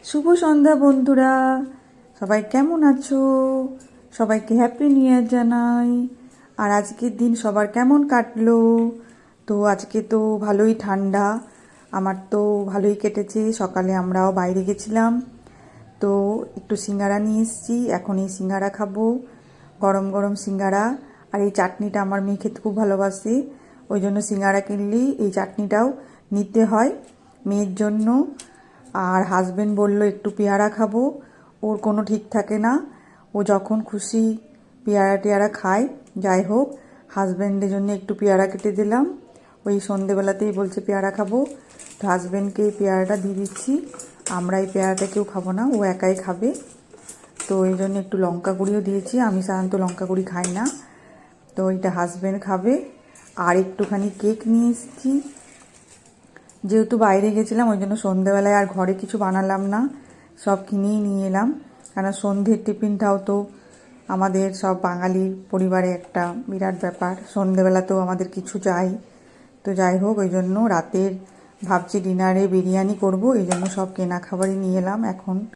শুভ সন্ধ্যা বন্ধুরা, সবাই কেমন আছো? সবাইকে হ্যাপি নিউ ইয়ার জানাই। আর আজকের দিন সবার কেমন কাটলো? তো আজকে তো ভালোই ঠান্ডা, আমার তো ভালোই কেটেছে। সকালে আমরাও বাইরে গেছিলাম, তো একটু সিঙ্গারা নিয়ে এসেছি। এখন এই সিঙ্গারা খাবো, গরম গরম সিঙ্গারা। আর এই চাটনিটা আমার মেয়ে খেতে খুব ভালোবাসে, ওই জন্য সিঙ্গারা কিনলেই এই চাটনিটাও নিতে হয় মেয়ের জন্য। আর হাজবেন্ড বলল একটু পেয়ারা খাবো, ওর কোনো ঠিক থাকে না, ও যখন খুশি পেয়ারা টেয়ারা খায়। যাই হোক, হাজব্যান্ডের জন্য একটু পেয়ারা কেটে দিলাম, ওই সন্ধেবেলাতেই বলছে পেয়ারা খাবো, তো হাজব্যান্ডকে এই পেয়ারাটা দিয়ে দিচ্ছি। আমরা এই পেয়ারাটা কেউ খাবো না, ও একাই খাবে, তো এই জন্য একটু লঙ্কা গুঁড়িও দিয়েছি। আমি সাধারণত লঙ্কা গুঁড়ি খাই না, তো এটা হাজব্যান্ড খাবে। আর একটুখানি কেক নিয়ে এসেছি, যেহেতু বাইরে গেছিলাম ওই জন্য সন্ধেবেলায় আর ঘরে কিছু বানালাম না, সব কিনেই নিয়ে এলাম। কেন সন্ধ্যের টিফিনটাও তো আমাদের সব বাঙালির পরিবারে একটা বিরাট ব্যাপার, সন্ধেবেলাতেও আমাদের কিছু চাই। তো যাই হোক, ওই জন্য রাতের ভাবছি ডিনারে বিরিয়ানি করব, এই জন্য সব কেনা খাবারই নিয়ে এলাম এখন।